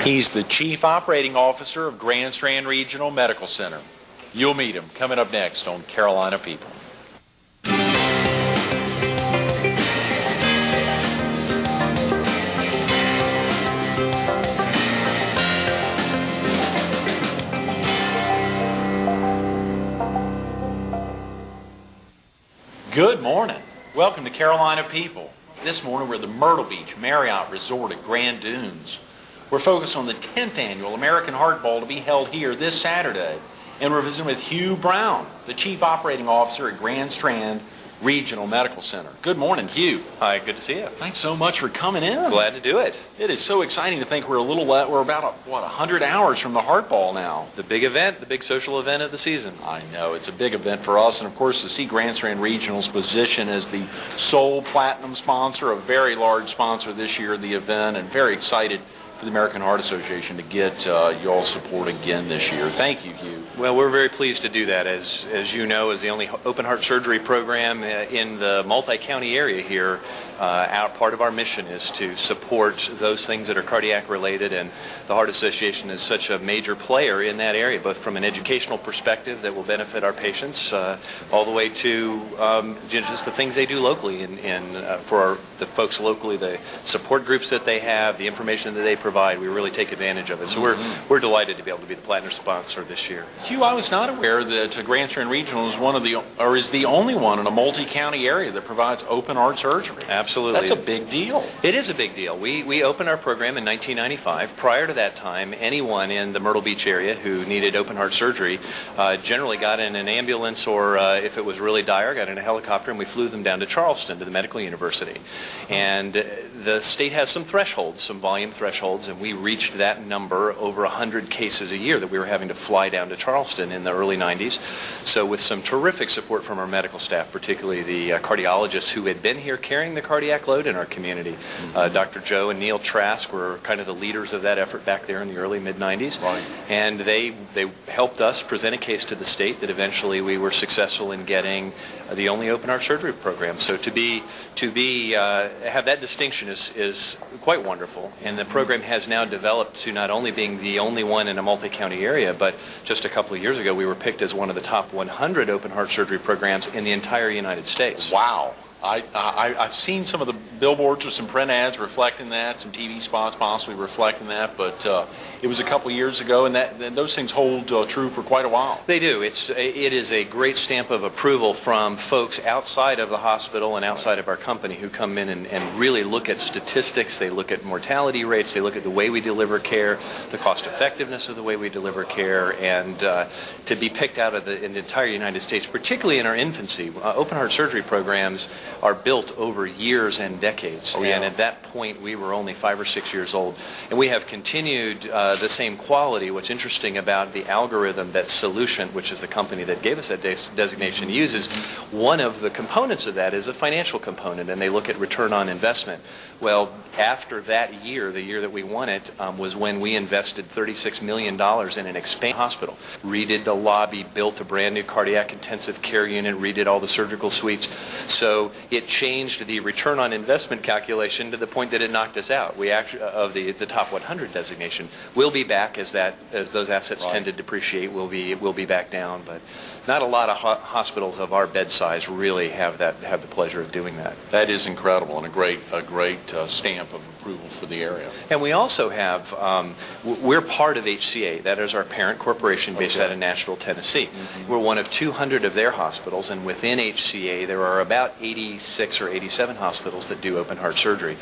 He's the Chief Operating Officer of Grand Strand Regional Medical Center. You'll meet him coming up next on Carolina People. Good morning. Welcome to Carolina People. This morning we're at the Myrtle Beach Marriott Resort at Grand Dunes. We're focused on the 10th annual American Heart Bowl to be held here this Saturday. And we're visiting with Hugh Brown, the Chief Operating Officer at Grand Strand Regional Medical Center. Good morning, Hugh. Hi, good to see you. Thanks so much for coming in. Glad to do it. It is so exciting to think we're about 100 hours from the Heart Ball now. The big event, the big social event of the season. I know, it's a big event for us, and of course to see Grand Strand Regional's position as the sole platinum sponsor, a very large sponsor this year of the event, and very excited for the American Heart Association to get y'all support again this year. Thank you, Hugh. Well, we're very pleased to do that. As you know, as the only open heart surgery program in the multi-county area here, part of our mission is to support those things that are cardiac related, and the Heart Association is such a major player in that area, both from an educational perspective that will benefit our patients, all the way to just the things they do locally, for the folks locally, the support groups that they have, the information that they provide. We really take advantage of it. So we're delighted to be able to be the platinum sponsor this year. Hugh, I was not aware that Grand Strand Regional is the only one in a multi-county area that provides open heart surgery. Absolutely. That's a big deal. It is a big deal. We opened our program in 1995. Prior to that time, anyone in the Myrtle Beach area who needed open heart surgery generally got in an ambulance, or if it was really dire, got in a helicopter, and we flew them down to Charleston to the medical university. And the state has some thresholds, some volume thresholds, and we reached that number over 100 cases a year that we were having to fly down to Charleston in the early 90s. So with some terrific support from our medical staff, particularly the cardiologists who had been here carrying the cardiac load in our community. Dr. Joe and Neil Trask were kind of the leaders of that effort back there in the early mid-90s. Right. And they helped us present a case to the state that eventually we were successful in getting the only open heart surgery program. So have that distinction is quite wonderful. And the program has now developed to not only being the only one in a multi-county area, but just a couple of years ago we were picked as one of the top 100 open heart surgery programs in the entire United States. Wow. I've seen some of the billboards or some print ads reflecting that, some TV spots possibly reflecting that, but it was a couple years ago, and those things hold true for quite a while. They do. It is a great stamp of approval from folks outside of the hospital and outside of our company who come in and really look at statistics. They look at mortality rates. They look at the way we deliver care, the cost effectiveness of the way we deliver care, and to be picked out of in the entire United States, particularly in our infancy. Open heart surgery programs are built over years and decades. Oh, yeah. And at that point, we were only 5 or 6 years old. And we have continued the same quality. What's interesting about the algorithm that Solution, which is the company that gave us that designation, uses, one of the components of that is a financial component, and they look at return on investment. Well, after that year, the year that we won it, was when we invested $36 million in an expanded hospital. Redid the lobby, built a brand new cardiac intensive care unit, redid all the surgical suites. So it changed the return on investment calculation to the point that it knocked us out. We actually, of the top 100 designation, we'll be back as those assets tend to depreciate. We'll be back down, but not a lot of hospitals of our bed size really have the pleasure of doing that. That is incredible, and a great stamp of approval for the area. And we also have, we're part of HCA. That is our parent corporation based out of Nashville, Tennessee. Mm-hmm. We're one of 200 of their hospitals, and within HCA there are about 86 or 87 hospitals that do open heart surgery.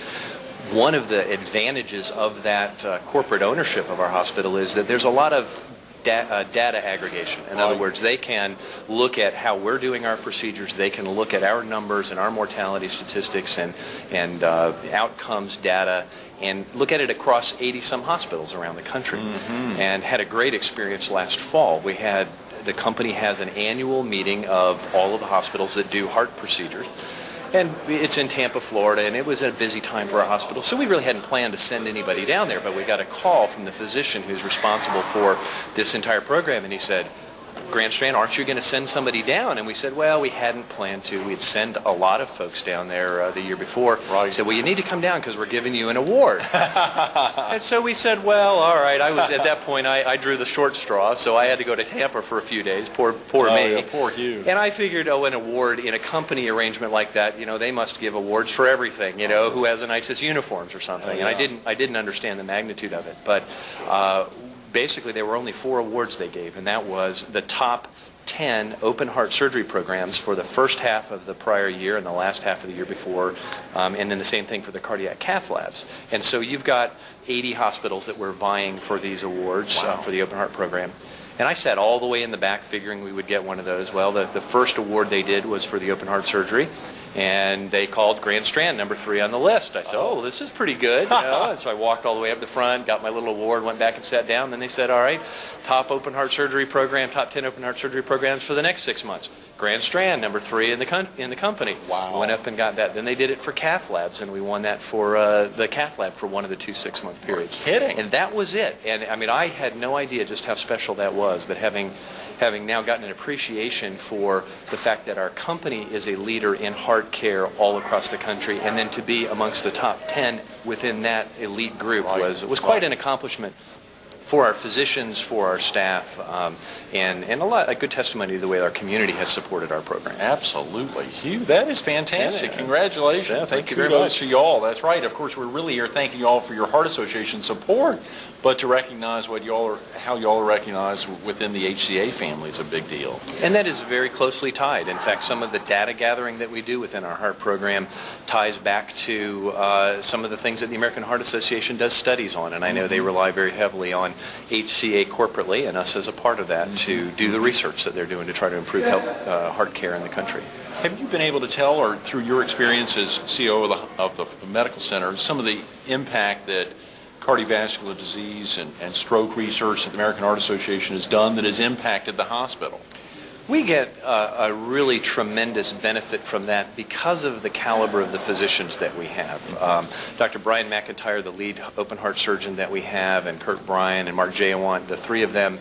One of the advantages of that corporate ownership of our hospital is that there's a lot of data aggregation. In other words, they can look at how we're doing our procedures. They can look at our numbers and our mortality statistics and outcomes data and look at it across 80-some hospitals around the country. Mm-hmm. And had a great experience last fall. The company has an annual meeting of all of the hospitals that do heart procedures. And it's in Tampa, Florida, and it was a busy time for our hospital, so we really hadn't planned to send anybody down there, but we got a call from the physician who's responsible for this entire program, and he said, Grand Strand, aren't you going to send somebody down? And we said, well, we hadn't planned to. We'd send a lot of folks down there the year before. Right. He said, well, you need to come down because we're giving you an award. And so we said, well, all right. I was at that point, I drew the short straw, so I had to go to Tampa for a few days. Poor me. Yeah, poor Hugh. And I figured, an award in a company arrangement like that, they must give awards for everything, who has the nicest uniforms or something. Yeah. And I didn't understand the magnitude of it. But basically, there were only 4 awards they gave, and that was the top 10 open heart surgery programs for the first half of the prior year and the last half of the year before, and then the same thing for the cardiac cath labs. And so you've got 80 hospitals that were vying for these awards. Wow. For the open heart program. And I sat all the way in the back figuring we would get one of those. Well, the first award they did was for the open heart surgery, and they called Grand Strand number 3 on the list. I said, oh, this is pretty good. And so I walked all the way up the front, got my little award, went back and sat down. Then they said, all right, top open heart surgery program, top 10 open heart surgery programs for the next 6 months. Grand Strand, number 3 in the company. Wow. Went up and got that. Then they did it for cath labs, and we won that for the cath lab for one of the 2 6-month periods. Kidding. And that was it. And I mean, I had no idea just how special that was, but having now gotten an appreciation for the fact that our company is a leader in heart care all across the country, and then to be amongst the top 10 within that elite group was quite an accomplishment for our physicians, for our staff, and a good testimony to the way our community has supported our program. Absolutely. Hugh, that is fantastic. Yeah. Congratulations. Yeah, thank you very Kudos much. to you all. That's right. Of course, we're really here thanking you all for your Heart Association support, but to recognize how y'all are recognized within the HCA family is a big deal. And that is very closely tied. In fact, some of the data gathering that we do within our heart program ties back to some of the things that the American Heart Association does studies on, and I know they rely very heavily on HCA corporately and us as a part of that to do the research that they're doing to try to improve heart care in the country. Have you been able to tell, or through your experience as CEO of the medical center, some of the impact that cardiovascular disease and stroke research that the American Heart Association has done that has impacted the hospital? We get a really tremendous benefit from that because of the caliber of the physicians that we have. Dr. Brian McIntyre, the lead open heart surgeon that we have, and Kurt Bryan and Mark Jayawant, the 3 of them,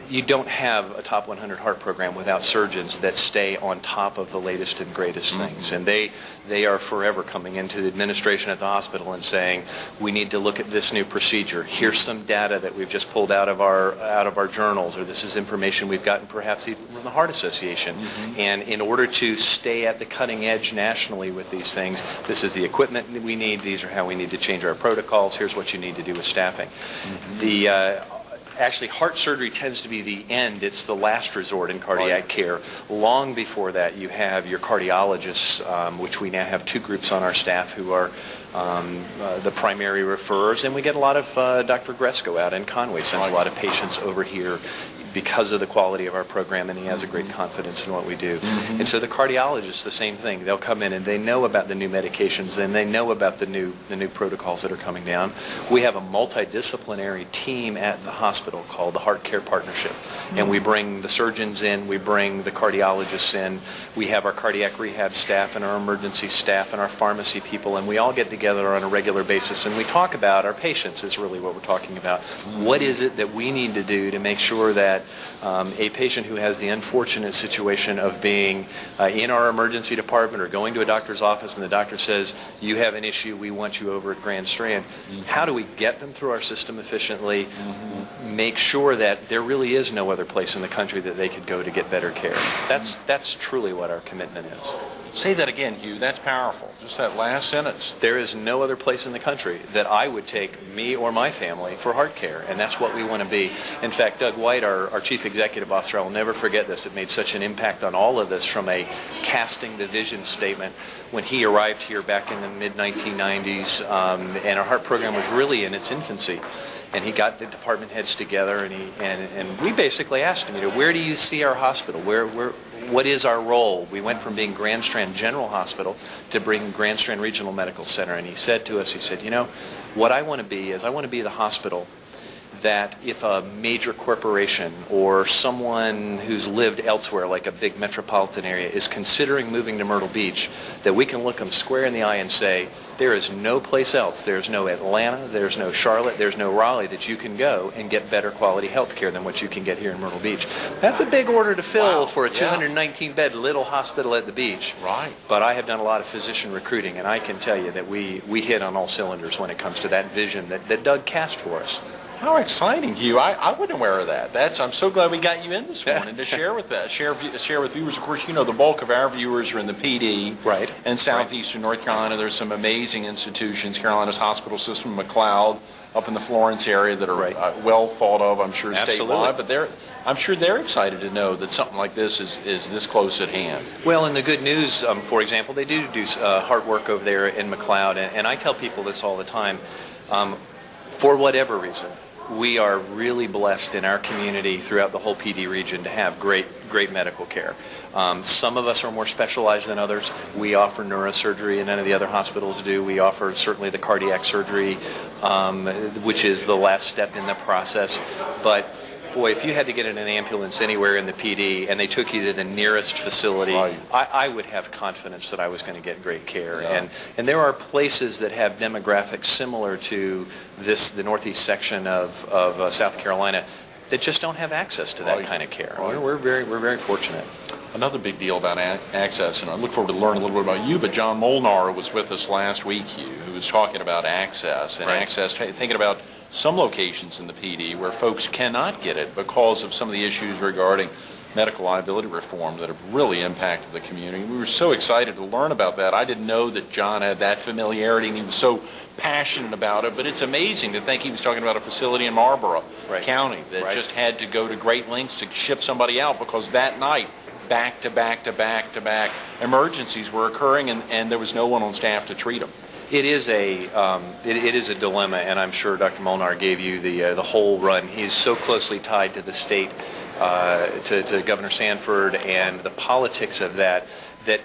you don't have a top 100 heart program without surgeons that stay on top of the latest and greatest things. And they are forever coming into the administration at the hospital and saying, we need to look at this new procedure. Here's some data that we've just pulled out of our journals, or this is information we've gotten perhaps even from the Heart Association. And in order to stay at the cutting edge nationally with these things, this is the equipment that we need. These are how we need to change our protocols. Here's what you need to do with staffing. Actually, heart surgery tends to be the end. It's the last resort in cardiac care. Long before that, you have your cardiologists, which we now have 2 groups on our staff who are the primary referrers, and we get a lot of Dr. Gresco out in Conway sends a lot of patients over here because of the quality of our program, and he has a great confidence in what we do. And so the cardiologists, the same thing. They'll come in and they know about the new medications, and they know about the new protocols that are coming down. We have a multidisciplinary team at the hospital called the Heart Care Partnership, and we bring the surgeons in, we bring the cardiologists in, we have our cardiac rehab staff and our emergency staff and our pharmacy people, and we all get together on a regular basis, and we talk about our patients is really what we're talking about. What is it that we need to do to make sure that a patient who has the unfortunate situation of being in our emergency department or going to a doctor's office and the doctor says, you have an issue, we want you over at Grand Strand. How do we get them through our system efficiently, make sure that there really is no other place in the country that they could go to get better care? That's truly what our commitment is. Say that again, Hugh. That's powerful. Just that last sentence. There is no other place in the country that I would take me or my family for heart care, and that's what we want to be. In fact, Doug White, our Chief Executive Officer, I'll never forget this. It made such an impact on all of this from a casting the vision statement when he arrived here back in the mid-1990s, and our heart program was really in its infancy. And he got the department heads together, and we basically asked him, where do you see our hospital? What is our role? We went from being Grand Strand General Hospital to bring Grand Strand Regional Medical Center, and he said to us, what I want to be is I want to be the hospital that if a major corporation or someone who's lived elsewhere, like a big metropolitan area, is considering moving to Myrtle Beach, that we can look them square in the eye and say, there is no place else, there's no Atlanta, there's no Charlotte, there's no Raleigh that you can go and get better quality health care than what you can get here in Myrtle Beach. That's a big order to fill for a 219-bed little hospital at the beach. Right. But I have done a lot of physician recruiting, and I can tell you that we hit on all cylinders when it comes to that vision that Doug cast for us. How exciting, Hugh! I wasn't aware of that. I'm so glad we got you in this morning to share with that, share with viewers. Of course, you know the bulk of our viewers are in the PD, right, and southeastern North Carolina. There's some amazing institutions, Carolina's hospital system, McLeod, up in the Florence area that are well thought of. I'm sure statewide, but I'm sure they're excited to know that something like this is this close at hand. Well, and the good news, for example, they do hard work over there in McLeod, and I tell people this all the time. For whatever reason, we are really blessed in our community throughout the whole PD region to have great medical care. Some of us are more specialized than others. We offer neurosurgery, and none of the other hospitals do. We offer certainly the cardiac surgery, which is the last step in the process. But boy, if you had to get in an ambulance anywhere in the PD and they took you to the nearest facility, right, I would have confidence that I was going to get great care. Yeah. And there are places that have demographics similar to the northeast section of South Carolina that just don't have access to that kind of care. Right. We're very fortunate. Another big deal about access, and I look forward to learning a little bit about you, but John Molnar was with us last week, Hugh, who was talking about access, and access, thinking about some locations in the PD where folks cannot get it because of some of the issues regarding medical liability reform that have really impacted the community. We were so excited to learn about that. I didn't know that John had that familiarity, and he was so passionate about it, but it's amazing to think he was talking about a facility in Marlborough County that just had to go to great lengths to ship somebody out because that night, back to back emergencies were occurring, and there was no one on staff to treat them. It is a dilemma, and I'm sure Dr. Molnar gave you the whole run. He's so closely tied to the state, to Governor Sanford, and the politics of that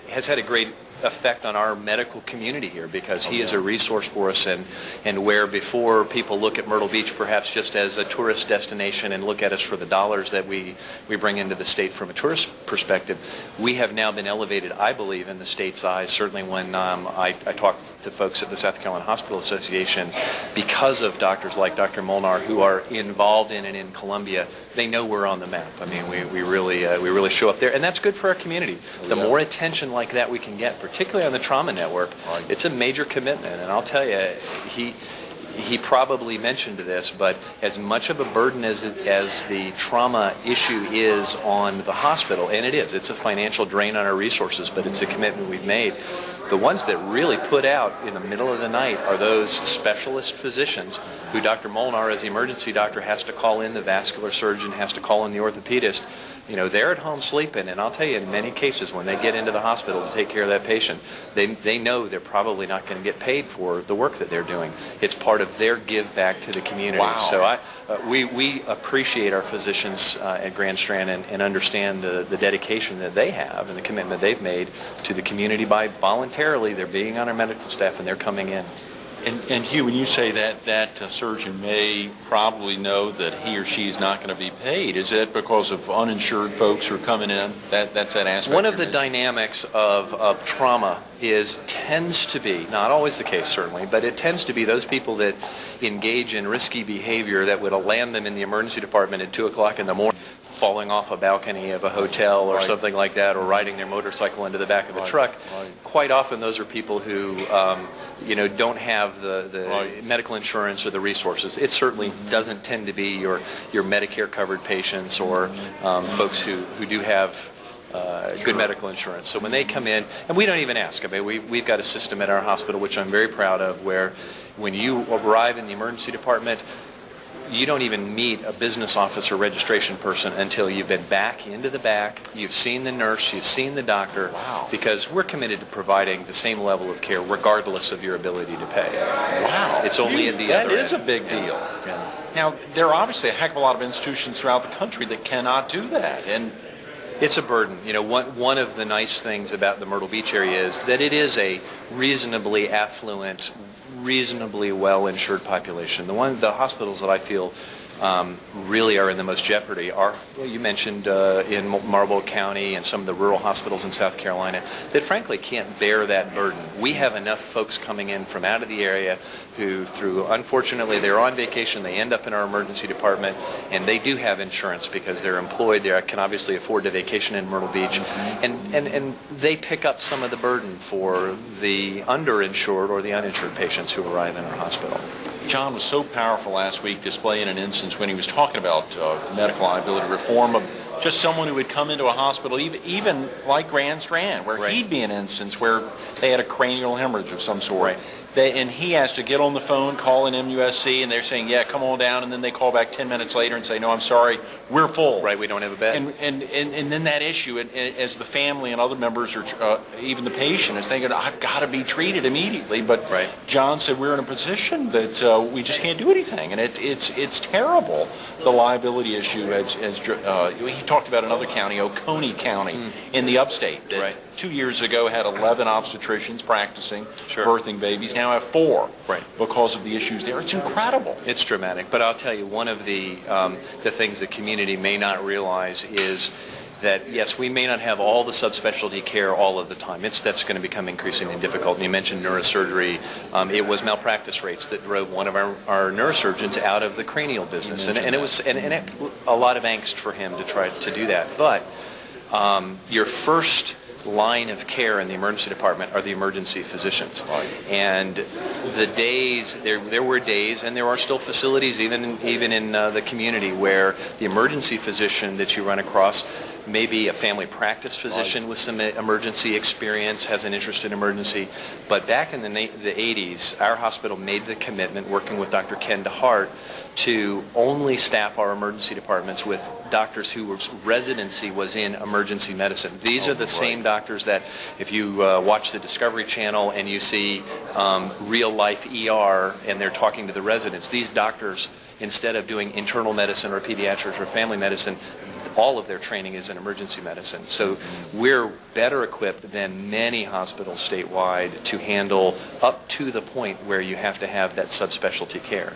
has had a great effect on our medical community here, because he is a resource for us, and where before people look at Myrtle Beach perhaps just as a tourist destination and look at us for the dollars that we bring into the state from a tourist perspective, we have now been elevated, I believe, in the state's eyes. Certainly when I talk to folks at the South Carolina Hospital Association, because of doctors like Dr. Molnar who are involved in and in Columbia, they know we're on the map. I mean, we really show up there, and that's good for our community. The more attention like that we can get, particularly on the trauma network, it's a major commitment. And I'll tell you, he probably mentioned this, but as much of a burden as the trauma issue is on the hospital, and it's a financial drain on our resources, but it's a commitment we've made. The ones that really put out in the middle of the night are those specialist physicians who Dr. Molnar, as the emergency doctor, has to call in, the vascular surgeon has to call in, the orthopedist. You know, they're at home sleeping, and I'll tell you, in many cases, when they get into the hospital to take care of that patient, they know they're probably not going to get paid for the work that they're doing. It's part of their give back to the community. Wow. So we appreciate our physicians at Grand Strand and understand the dedication that they have and the commitment they've made to the community by voluntarily, they're being on our medical staff and they're coming in. And Hugh, when you say that surgeon may probably know that he or she is not going to be paid, is it because of uninsured folks who are coming in? That's that aspect. One of the dynamics of trauma tends to be, not always the case certainly, but it tends to be those people that engage in risky behavior that would land them in the emergency department at 2 o'clock in the morning, falling off a balcony of a hotel or something like that, or riding their motorcycle into the back of a truck. Quite often those are people who don't have the medical insurance or the resources. It certainly doesn't tend to be your Medicare covered patients or folks who do have good medical insurance. So when they come in, and we don't even ask. I mean, we've got a system at our hospital, which I'm very proud of, where when you arrive in the emergency department, you don't even meet a business officer registration person until you've been back into the back, you've seen the nurse, you've seen the doctor, because we're committed to providing the same level of care regardless of your ability to pay. Wow. It's only at the other end. That is a big deal. Yeah. Now, there are obviously a heck of a lot of institutions throughout the country that cannot do that, and it's a burden. You know, one of the nice things about the Myrtle Beach area is that it is a reasonably affluent, reasonably well-insured population. The hospitals that I feel really are in the most jeopardy are, well, you mentioned in Marlboro County and some of the rural hospitals in South Carolina that frankly can't bear that burden. We have enough folks coming in from out of the area who, unfortunately, they're on vacation, they end up in our emergency department, and they do have insurance because they're employed. They can obviously afford to vacation in Myrtle Beach, and they pick up some of the burden for the underinsured or the uninsured patients who arrive in our hospital. John was so powerful last week displaying an instance when he was talking about medical liability reform of just someone who would come into a hospital, even like Grand Strand, where he'd be an instance where they had a cranial hemorrhage of some sort. Right. And he has to get on the phone, call an MUSC, and they're saying, yeah, come on down, and then they call back 10 minutes later and say, no, I'm sorry, we're full. Right, we don't have a bed. And then that issue, as the family and other members, or even the patient, is thinking, I've got to be treated immediately. But John said we're in a position that we just can't do anything. And it's terrible, the liability issue. He talked about another county, Oconee County, in the upstate, that 2 years ago had 11 obstetricians practicing, birthing babies. Now have 4 because of the issues there. It's incredible. It's dramatic. But I'll tell you, one of the things the community may not realize is that, yes, we may not have all the subspecialty care all of the time. That's going to become increasingly difficult. And you mentioned neurosurgery. It was malpractice rates that drove one of our neurosurgeons out of the cranial business. And it was a lot of angst for him to try to do that. But your first line of care in the emergency department are the emergency physicians. And the days, there were days, and there are still facilities even in the community where the emergency physician that you run across maybe a family practice physician with some emergency experience, has an interest in emergency. But back in the 80s, our hospital made the commitment, working with Dr. Ken DeHart, to only staff our emergency departments with doctors whose residency was in emergency medicine. These are the same doctors that, if you watch the Discovery Channel and you see real life ER and they're talking to the residents, these doctors, instead of doing internal medicine or pediatrics or family medicine, all of their training is in emergency medicine. So we're better equipped than many hospitals statewide to handle up to the point where you have to have that subspecialty care.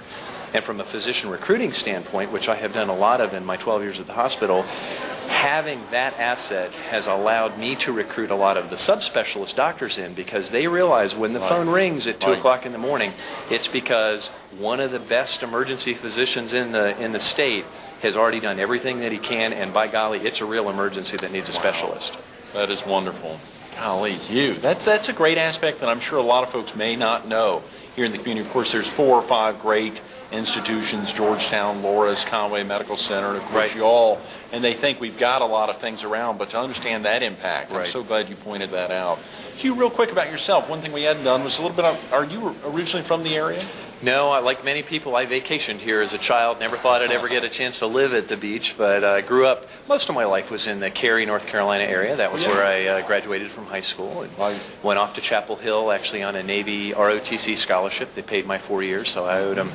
And from a physician recruiting standpoint, which I have done a lot of in my 12 years at the hospital, having that asset has allowed me to recruit a lot of the subspecialist doctors in, because they realize when the phone rings at 2 o'clock in the morning, it's because one of the best emergency physicians in the state has already done everything that he can, and by golly, it's a real emergency that needs a specialist. That is wonderful. Golly, that's a great aspect that I'm sure a lot of folks may not know here in the community. Of course, there's 4 or 5 great institutions, Georgetown, Loras, Conway Medical Center, and of course you all, and they think we've got a lot of things around, but to understand that impact, I'm so glad you pointed that out. Hugh, real quick about yourself, one thing we hadn't done was a little bit of, are you originally from the area? No, like many people, I vacationed here as a child. Never thought I'd ever get a chance to live at the beach, but I grew up, most of my life was in the Cary, North Carolina area. That was where I graduated from high school, and went off to Chapel Hill actually on a Navy ROTC scholarship. They paid my 4 years, so I owed them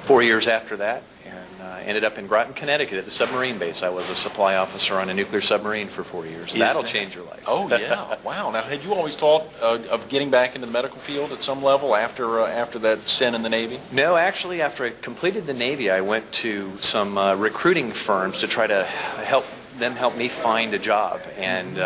4 years after that, and ended up in Groton, Connecticut at the submarine base. I was a supply officer on a nuclear submarine for 4 years. That'll change your life. Oh, yeah. Wow. Now, had you always thought of getting back into the medical field at some level after that stint in the Navy? No, actually, after I completed the Navy, I went to some recruiting firms to try to help me find a job, and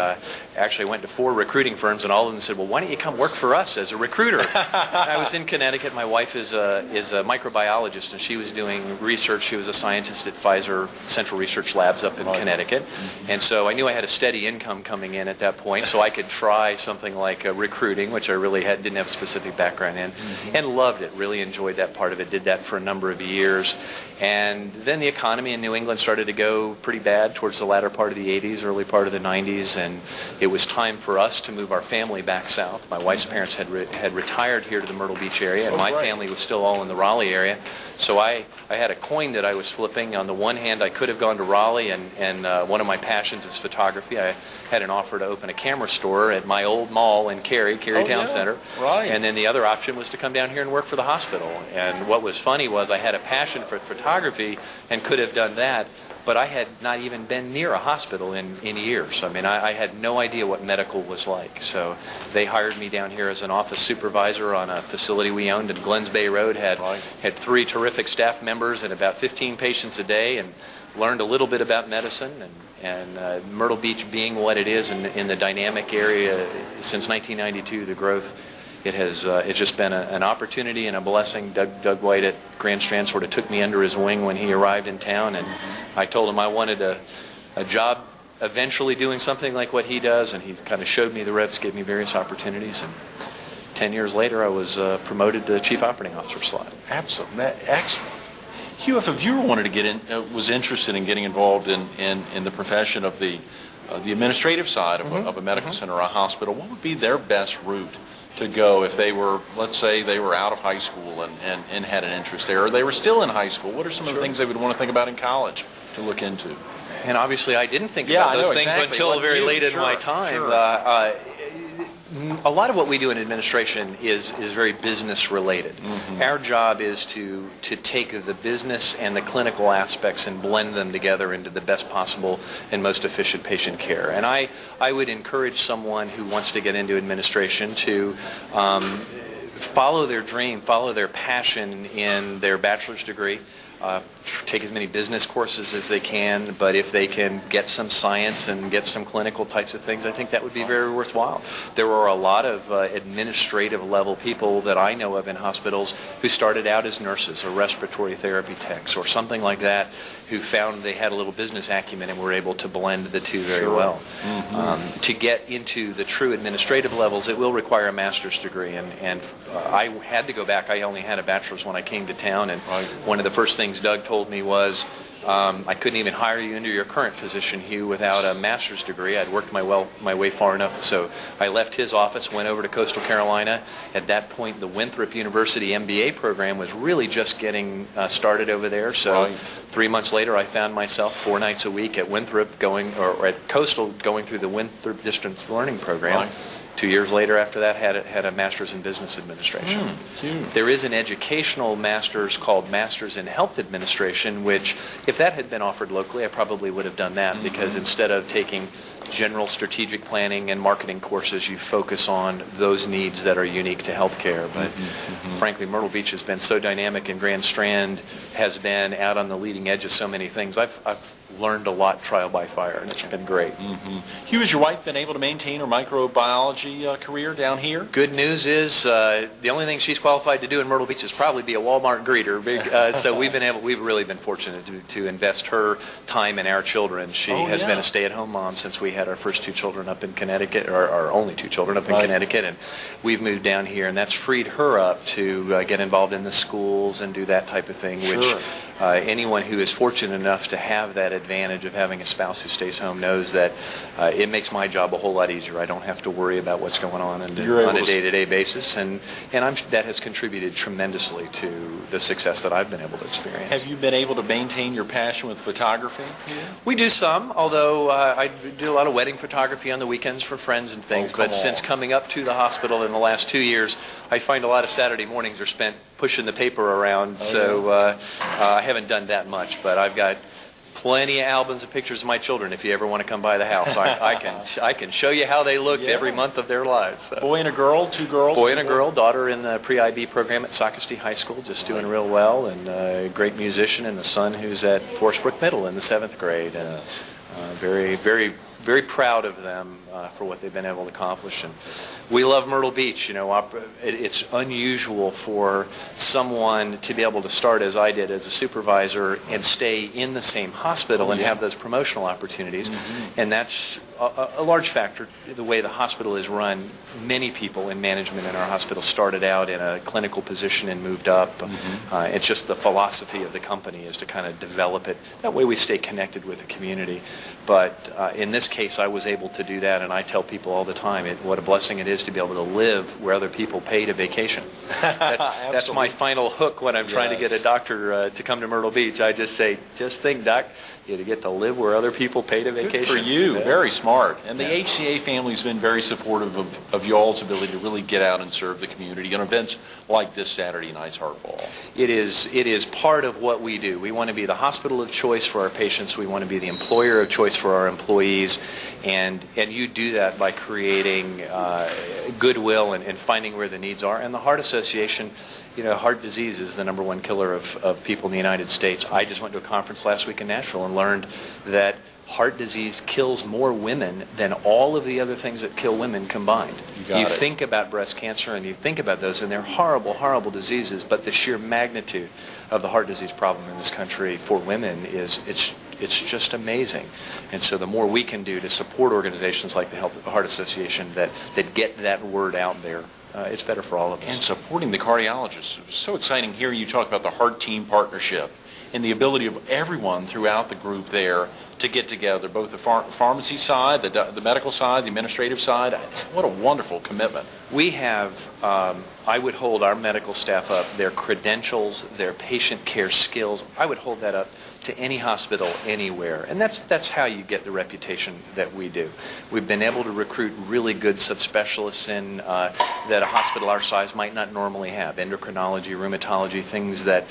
actually went to 4 recruiting firms, and all of them said, well, why don't you come work for us as a recruiter? I was in Connecticut. My wife is a microbiologist, and she was doing research. She was a scientist at Pfizer Central Research Labs up in Connecticut, and so I knew I had a steady income coming in at that point, so I could try something like recruiting, which I really didn't have a specific background in, and loved it, really enjoyed that part of it, did that for a number of years. And then the economy in New England started to go pretty bad towards the latter part of the 80s, early part of the 90s, and it was time for us to move our family back south. My wife's parents had retired here to the Myrtle Beach area, and my family was still all in the Raleigh area. So I had a coin that I was flipping. On the one hand, I could have gone to Raleigh, and one of my passions is photography. I had an offer to open a camera store at my old mall in Cary Town Center. And then the other option was to come down here and work for the hospital. And what was funny was I had a passion for photography and could have done that, but I had not even been near a hospital in years. I mean, I had no idea what medical was like. So they hired me down here as an office supervisor on a facility we owned in Glens Bay Road. Had 3 terrific staff members and about 15 patients a day, and learned a little bit about medicine. And Myrtle Beach being what it is in the dynamic area since 1992, the growth, it's just been an opportunity and a blessing. Doug White at Grand Strand sort of took me under his wing when he arrived in town, and I told him I wanted a job eventually doing something like what he does, and he kind of showed me the ropes, gave me various opportunities, and 10 years later I was promoted to Chief Operating Officer slot. Absolutely. Excellent. Hugh, if a viewer wanted to get in, was interested in getting involved in the profession of the administrative side of a medical center or a hospital, what would be their best route to go if they were, let's say, they were out of high school and had an interest there, or they were still in high school? What are some of the things they would want to think about in college to look into? And obviously I didn't think about those things until very late in my time. A lot of what we do in administration is very business related. Our job is to take the business and the clinical aspects and blend them together into the best possible and most efficient patient care. And I would encourage someone who wants to get into administration to follow their dream, follow their passion in their bachelor's degree. Take as many business courses as they can, but if they can get some science and get some clinical types of things, I think that would be very worthwhile. There are a lot of administrative level people that I know of in hospitals who started out as nurses or respiratory therapy techs or something like that, who found they had a little business acumen and were able to blend the two very well. To get into the true administrative levels, it will require a master's degree, and I had to go back. I only had a bachelor's when I came to town, and one of the first things Doug told me was, I couldn't even hire you into your current position, Hugh, without a master's degree. I'd worked my way far enough, so I left his office, went over to Coastal Carolina. At that point, the Winthrop University MBA program was really just getting started over there. So 3 months later, I found myself 4 nights a week at Winthrop or at Coastal going through the Winthrop Distance Learning Program. 2 years later after that, had a master's in business administration. There is an educational master's called Master's in Health Administration, which if that had been offered locally, I probably would have done that, because instead of taking general strategic planning and marketing courses, you focus on those needs that are unique to healthcare. But frankly, Myrtle Beach has been so dynamic, and Grand Strand has been out on the leading edge of so many things. I've learned a lot trial by fire, and it's been great. Hugh, has your wife been able to maintain her microbiology career down here? Good news is the only thing she's qualified to do in Myrtle Beach is probably be a Walmart greeter. So we've really been fortunate to invest her time in our children. She has been a stay-at-home mom since we had our first 2 children up in Connecticut, or our only 2 children up in Connecticut, and we've moved down here, and that's freed her up to get involved in the schools and do that type of thing, which anyone who is fortunate enough to have that advantage of having a spouse who stays home knows that it makes my job a whole lot easier. I don't have to worry about what's going on on a day-to-day basis, and that has contributed tremendously to the success that I've been able to experience. Have you been able to maintain your passion with photography? We do some, although I do a lot of wedding photography on the weekends for friends and things, but since coming up to the hospital in the last 2 years, I find a lot of Saturday mornings are spent pushing the paper around, I haven't done that much, but I've got plenty of albums of pictures of my children. If you ever want to come by the house, I can show you how they looked every month of their lives. So. Boy and a girl, 2 girls? Boy and a girl, daughter in the pre-IB program at Socastee High School, just doing real well, and a great musician, and the son who's at Forest Brook Middle in the 7th grade. And very, very, very proud of them for what they've been able to accomplish. And we love Myrtle Beach. You know, it's unusual for someone to be able to start as I did as a supervisor and stay in the same hospital and have those promotional opportunities. And that's a large factor. The way the hospital is run, many people in management in our hospital started out in a clinical position and moved up. It's just the philosophy of the company is to kind of develop it. That way we stay connected with the community. But in this case, I was able to do that, and I tell people all the time what a blessing it is is to be able to live where other people pay to vacation. That's my final hook when I'm trying to get a doctor to come to Myrtle Beach. I just say, just think, Doc, you get to live where other people pay to vacation. Good for you. Yeah. Very smart. And the HCA family's been very supportive of y'all's ability to really get out and serve the community on events like this Saturday night's Hardball. It is part of what we do. We want to be the hospital of choice for our patients. We want to be the employer of choice for our employees. And you do that by creating goodwill and finding where the needs are. And the Heart Association, heart disease is the #1 killer of people in the United States. I just went to a conference last week in Nashville and learned that heart disease kills more women than all of the other things that kill women combined. You think about breast cancer and you think about those, and they're horrible, horrible diseases, but the sheer magnitude of the heart disease problem in this country for women it's just amazing. And so the more we can do to support organizations like the Heart Association that get that word out there, it's better for all of us. And supporting the cardiologists. It was so exciting hearing you talk about the Heart Team Partnership and the ability of everyone throughout the group there to get together, both the pharmacy side, the medical side, the administrative side. What a wonderful commitment. We have, I would hold our medical staff up, their credentials, their patient care skills, I would hold that up to any hospital anywhere. And that's how you get the reputation that we do. We've been able to recruit really good subspecialists in that a hospital our size might not normally have. Endocrinology, rheumatology, things that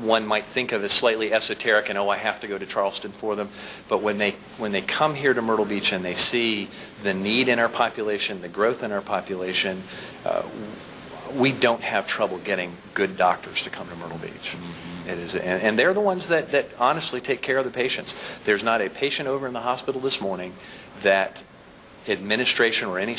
one might think of as slightly esoteric and, I have to go to Charleston for them. But when they come here to Myrtle Beach and they see the need in our population, the growth in our population, we don't have trouble getting good doctors to come to Myrtle Beach. Mm-hmm. It is, and they're the ones that honestly take care of the patients. There's not a patient over in the hospital this morning that administration or any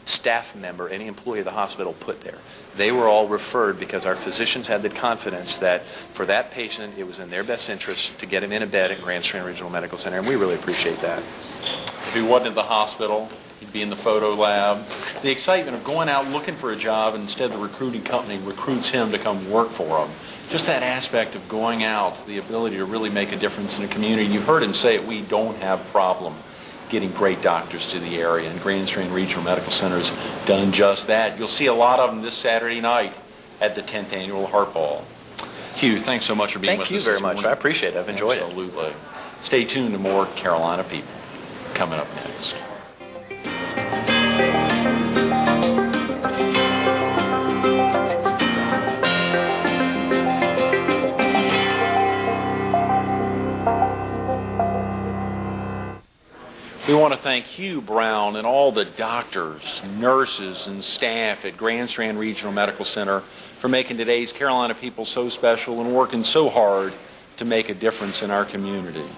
staff member, any employee of the hospital put there. They were all referred because our physicians had the confidence that for that patient it was in their best interest to get him in a bed at Grand Strand Regional Medical Center, and we really appreciate that. If he wasn't at the hospital, he'd be in the photo lab. The excitement of going out looking for a job, and instead the recruiting company recruits him to come work for them. Just that aspect of going out, the ability to really make a difference in a community. You've heard him say it, we don't have a problem getting great doctors to the area, and Grand Strand Regional Medical Center has done just that. You'll see a lot of them this Saturday night at the 10th Annual Heart Ball. Hugh, thanks so much for being with us. Thank you very much. I appreciate it. I've enjoyed it. Absolutely. Stay tuned to more Carolina People coming up next. We want to thank Hugh Brown and all the doctors, nurses, and staff at Grand Strand Regional Medical Center for making today's Carolina People so special and working so hard to make a difference in our community.